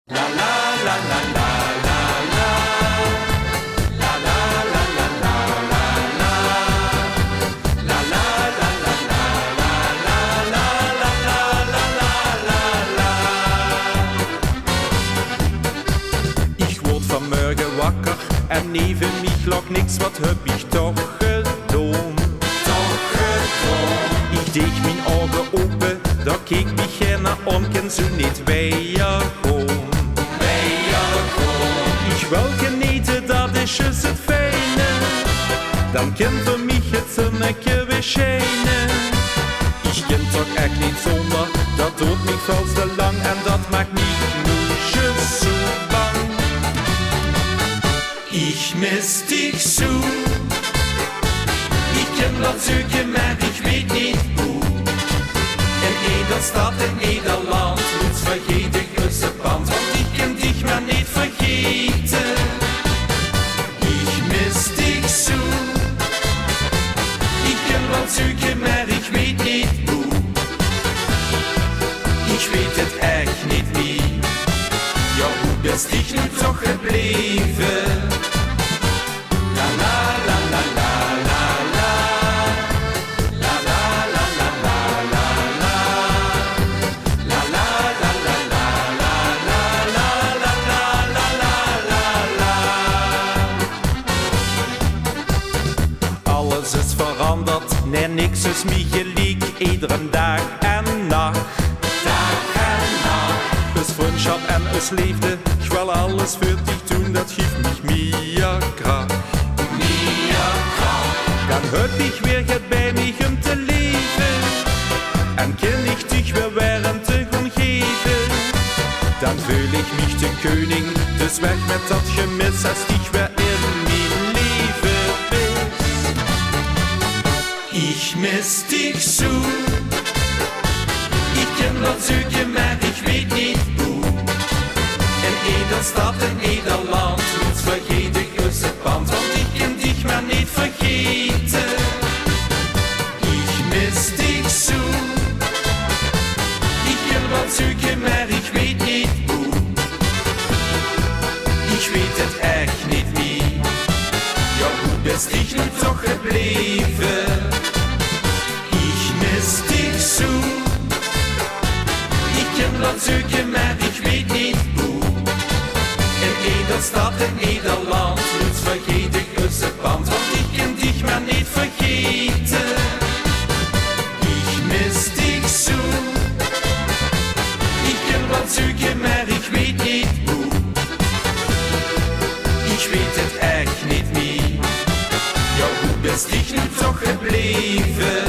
La la la la la la la. La la la la la la la. La la la la la la la la la la la la. Ich word vanmorgen wakker en neben mich lag niks, wat heb ich toch gedaan? Ich deed mijn ogen open, daar keek mich einer an, ken zo niet weergaan. Ich wil genieten, dat is juist het fijne. Dan kan voor mij het zonnetje weer schijnen. Ich kan toch echt niet zonder, dat doet mij veel te lang en dat maakt niet moesjes zo bang. Ich miss dich so. Ich kan dat zoeken, maar ik weet niet hoe. In ieder stad, in ieder land, moet vergeet ik onze band, want ik kan dich maar niet vergeten. Ich miss dich so. Ich kan wel zoeken, maar ik weet niet hoe. Ich weet het echt niet meer. Ja, hoe bist ich nu toch gebleven? La la la la la la la. La la la la la la la. La la la la la la la la la la la la la. Alles is veranderd, nee niks is meer gelijk, iedere dag en nacht. Us Freundschaft en us Liefde, ich will alles für dich tun, das gibt mich mehr Kraft. Dann hört ich weer bij mich te leven, en kan ich dich weer während te omgeven. Dan fühl ich mich den König, dus weg met dat gemis, als dich weer in mijn leven bist. Ich miss dich so. Ich kan dat zoeken, maar ik weet niet hoe. In ieder stad, in ieder land, moet vergeet ik onze band, want ik kan dich maar niet vergeten. Ich miss dich so. Ich kan wat zoeken, maar ik weet niet hoe. Ich weet het echt niet meer. Ja, hoe bist ich nu toch gebleven? Ich miss dich so. Ich kan dat zoeken, maar ik weet niet hoe. In ieder stad, in ieder land, moet vergeet ik onze band, want ik kan dich maar niet vergeten. Ich miss dich so. Ich kan wat zoeken, maar ik weet niet hoe. Ich weet het echt niet meer. Ja, hoe bist ich nu toch gebleven?